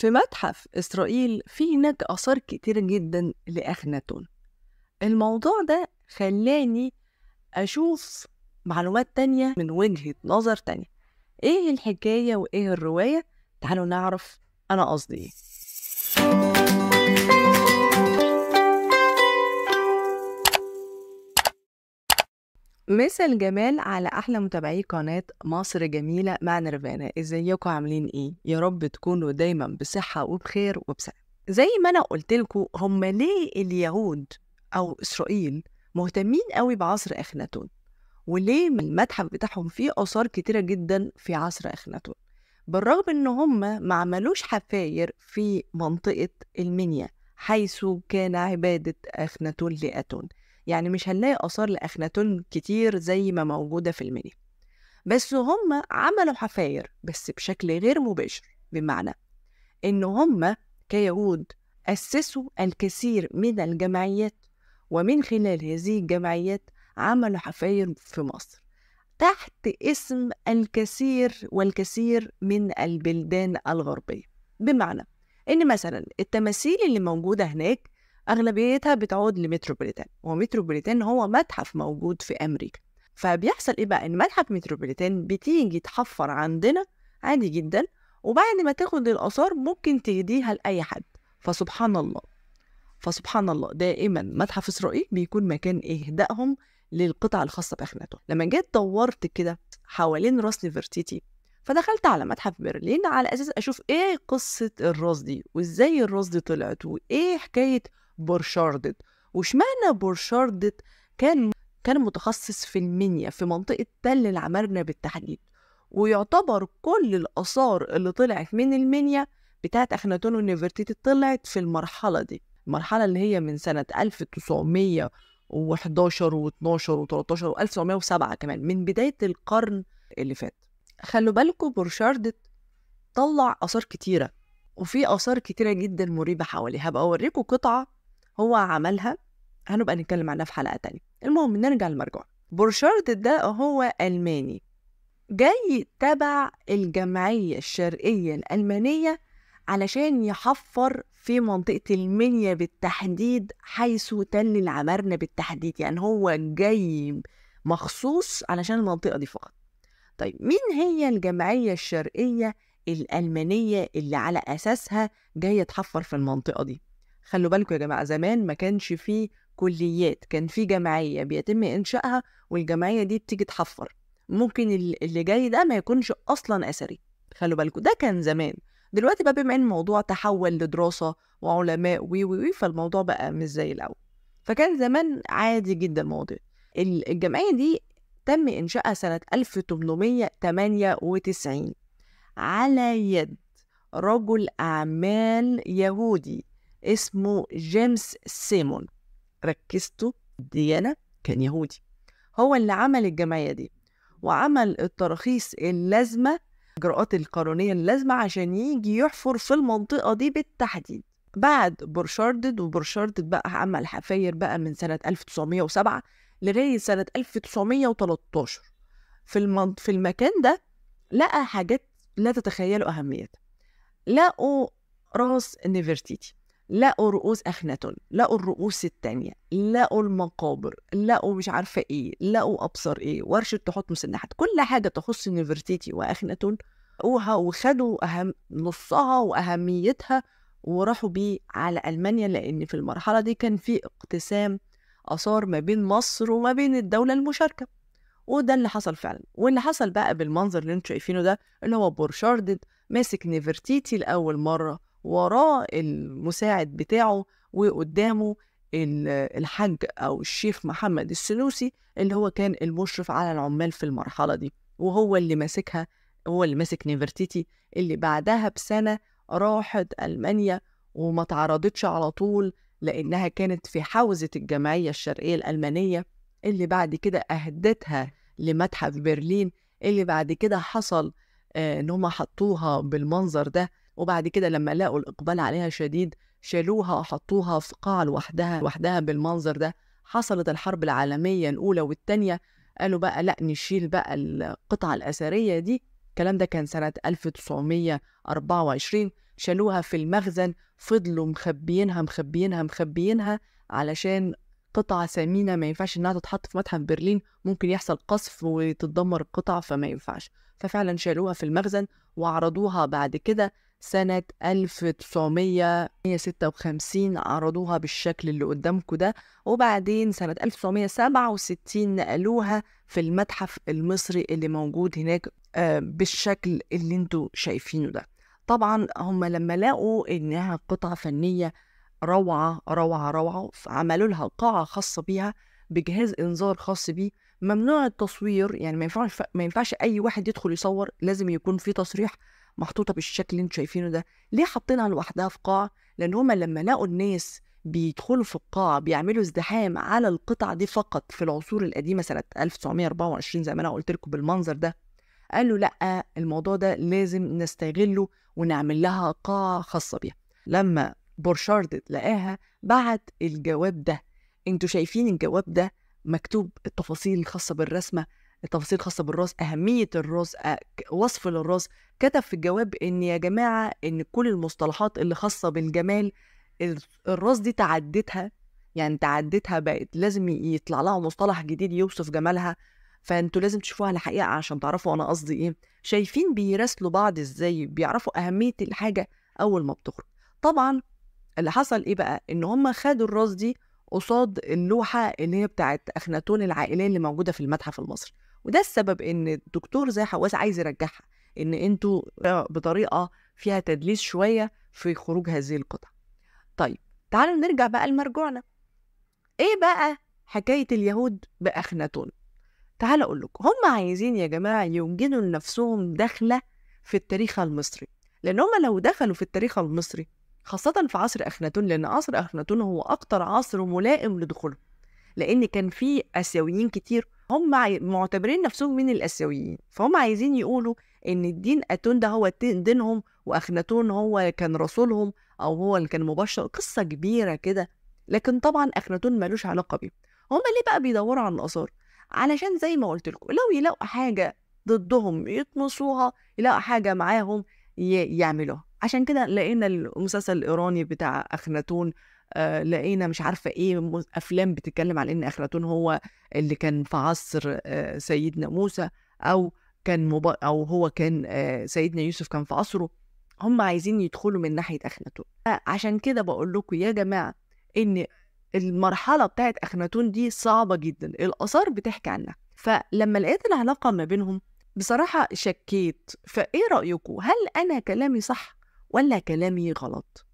في متحف إسرائيل في هناك آثار كتير جدا لأخناتون. الموضوع ده خلاني أشوف معلومات تانية من وجهة نظر تانية. إيه الحكاية وإيه الرواية؟ تعالوا نعرف أنا قصدي إيه. مسا الجمال على أحلى متابعي قناة مصر جميلة مع نيرفانا. إزيكم عاملين إيه؟ يا رب تكونوا دايما بصحة وبخير وبسلام. زي ما أنا قلتلكوا، هم ليه اليهود أو إسرائيل مهتمين قوي بعصر أخناتون؟ وليه المتحف بتاعهم فيه آثار كتيرة جدا في عصر أخناتون؟ بالرغم إن هم ما عملوش حفاير في منطقة المنيا حيث كان عبادة أخناتون لأتون، يعني مش هنلاقي آثار لأخناتون كتير زي ما موجودة في المنيا، بس هم عملوا حفاير بس بشكل غير مباشر، بمعنى إن هم كيهود أسسوا الكثير من الجمعيات، ومن خلال هذه الجمعيات عملوا حفاير في مصر تحت اسم الكثير والكثير من البلدان الغربية. بمعنى إن مثلا التماثيل اللي موجودة هناك أغلبيتها بتعود لمتروبوليتان، ومتروبوليتان هو متحف موجود في أمريكا. فبيحصل إيه بقى؟ إن متحف متروبوليتان بتيجي تحفر عندنا عادي جدا، وبعد ما تاخد الآثار ممكن تهديها لأي حد. فسبحان الله دائما متحف إسرائيل بيكون مكان إهدائهم للقطع الخاصة بأخناتون. لما جيت دورت كده حوالين راس نفرتيتي، فدخلت على متحف برلين على أساس أشوف إيه قصة الراس دي، وإزاي الراس دي طلعت، وإيه حكاية بورشاردت، وشمعنى بورشاردت كان متخصص في المنيا في منطقة تل العمارنة بالتحديد، ويعتبر كل الآثار اللي طلعت من المنيا بتاعت أخناتون ونفرتيتي طلعت في المرحلة دي، المرحلة اللي هي من سنة 1911 و12 و13 و1907 كمان، من بداية القرن اللي فات. خلوا بالكم بورشاردت طلع آثار كتيرة، وفي آثار كتيرة جدا مريبة حواليه. هبقى أوريكم قطعة هو عملها، هنبقى نتكلم عنها في حلقة تانية. المهم نرجع للمرجع. بورشاردت ده هو ألماني جاي تبع الجمعية الشرقية الألمانية علشان يحفر في منطقة المنيا بالتحديد حيث تل العمارنة بالتحديد، يعني هو جاي مخصوص علشان المنطقة دي فقط. طيب مين هي الجمعية الشرقية الألمانية اللي على أساسها جاية تحفر في المنطقة دي؟ خلوا بالكم يا جماعة، زمان ما كانش فيه كليات، كان فيه جمعية بيتم إنشائها والجمعية دي بتيجي تحفر. ممكن اللي جاي ده ما يكونش أصلا أثري، خلوا بالكم ده كان زمان. دلوقتي بقى بما ان الموضوع تحول لدراسة وعلماء وي فالموضوع بقى مش زي الأول. فكان زمان عادي جدا الموضوع. الجمعية دي تم إنشائها سنة 1898 على يد رجل أعمال يهودي اسمه جيمس سيمون. ركزتوا، ديانة كان يهودي، هو اللي عمل الجمعية دي وعمل التراخيص اللازمة، الإجراءات القانونية اللازمة عشان يجي يحفر في المنطقة دي بالتحديد. بعد وبورشاردت بقى عمل حفاير بقى من سنة 1907 لغاية سنة 1913 في المكان ده. لقى حاجات لا تتخيلوا أهميتها. لقوا راس نفرتيتي، لقوا رؤوس أخناتون، لقوا الرؤوس التانية، لقوا المقابر، لقوا مش عارفة إيه، لقوا أبصر إيه، ورشة تحط مسنحات، كل حاجة تخص نفرتيتي وأخناتون لقوها، وخدوا نصها وأهميتها وراحوا بيه على ألمانيا، لأن في المرحلة دي كان في اقتسام آثار ما بين مصر وما بين الدولة المشاركة. وده اللي حصل فعلا، واللي حصل بقى بالمنظر اللي انتوا شايفينه ده، اللي هو بورشاردت ماسك نفرتيتي لأول مرة، وراه المساعد بتاعه، وقدامه الحاج أو الشيخ محمد السنوسي اللي هو كان المشرف على العمال في المرحلة دي، وهو اللي ماسكها، هو اللي ماسك نفرتيتي اللي بعدها بسنة راحت ألمانيا وما تعرضتش على طول، لأنها كانت في حوزة الجمعية الشرقية الألمانية اللي بعد كده أهدتها لمتحف برلين، اللي بعد كده حصل إن هم حطوها بالمنظر ده. وبعد كده لما لقوا الإقبال عليها شديد شالوها حطوها في قاعة لوحدها بالمنظر ده. حصلت الحرب العالمية الأولى والتانية، قالوا بقى لا نشيل بقى القطع الأثرية دي. الكلام ده كان سنة 1924. شالوها في المخزن، فضلوا مخبيينها علشان قطعة ثمينة ما ينفعش إنها تتحط في متحف برلين، ممكن يحصل قصف وتتدمر القطعة فما ينفعش. ففعلا شالوها في المخزن وعرضوها بعد كده سنة 1956، عرضوها بالشكل اللي قدامكم ده. وبعدين سنة 1967 نقلوها في المتحف المصري اللي موجود هناك بالشكل اللي انتوا شايفينه ده. طبعا هم لما لقوا انها قطعة فنية روعة روعة روعة، عملوا لها قاعة خاصة بيها بجهاز انذار خاص بيه، ممنوع التصوير، يعني ما ينفعش اي واحد يدخل يصور، لازم يكون في تصريح محطوطة بالشكل اللي انتوا شايفينه ده. ليه حاطينها لوحدها في قاعة؟ لان هم لما لقوا الناس بيدخلوا في القاعة بيعملوا ازدحام على القطع دي فقط في العصور القديمة سنة 1924 زي ما انا قلت لكم بالمنظر ده، قالوا لا، الموضوع ده لازم نستغله ونعمل لها قاعة خاصة بيها. لما بورشارد لقاها بعت الجواب ده. انتوا شايفين الجواب ده مكتوب التفاصيل الخاصة بالرسمة، التفاصيل الخاصة بالراس، أهمية الراس، وصف للراس. كتب في الجواب إن يا جماعة إن كل المصطلحات اللي خاصة بالجمال الراس دي تعدتها، يعني تعدتها، بقت لازم يطلع لها مصطلح جديد يوصف جمالها، فانتوا لازم تشوفوها على حقيقة عشان تعرفوا أنا قصدي إيه. شايفين بيراسلوا بعض إزاي، بيعرفوا أهمية الحاجة أول ما بتخرج. طبعا اللي حصل إيه بقى، إن هم خدوا الراس دي قصاد اللوحة اللي هي بتاعت أخناتون العائلية اللي موجودة في المتحف المصري، وده السبب إن الدكتور زي حواس عايز يرجعها، إن انتوا بطريقة فيها تدليس شوية في خروج هذه القطع. طيب تعالوا نرجع بقى لمرجوعنا. إيه بقى حكاية اليهود بأخناتون؟ تعال أقول لكم، هم عايزين يا جماعة يوجدوا لنفسهم دخلة في التاريخ المصري، لأن هم لو دخلوا في التاريخ المصري خاصة في عصر أخناتون، لأن عصر أخناتون هو أكتر عصر ملائم لدخوله، لأن كان فيه آسيويين كتير، هم معتبرين نفسهم من الآسيويين، فهم عايزين يقولوا إن الدين أتون ده هو دينهم، وأخناتون هو كان رسولهم أو هو اللي كان مبشر، قصة كبيرة كده. لكن طبعا أخناتون ملوش علاقة بيه. هم ليه بقى بيدوروا على الآثار؟ علشان زي ما قلت لكم، لو يلاقوا حاجة ضدهم يطمسوها، يلاقوا حاجة معاهم يعملوها. عشان كده لقينا المسلسل الإيراني بتاع أخناتون، لقينا مش عارفة إيه أفلام بتتكلم على إن أخناتون هو اللي كان في عصر سيدنا موسى، أو أو هو كان سيدنا يوسف كان في عصره. هم عايزين يدخلوا من ناحية أخناتون. عشان كده بقول لكم يا جماعة إن المرحلة بتاعت أخناتون دي صعبة جدا، الآثار بتحكي عنها. فلما لقيت العلاقة ما بينهم بصراحة شكيت. فإيه رأيكم، هل أنا كلامي صح ولا كلامي غلط؟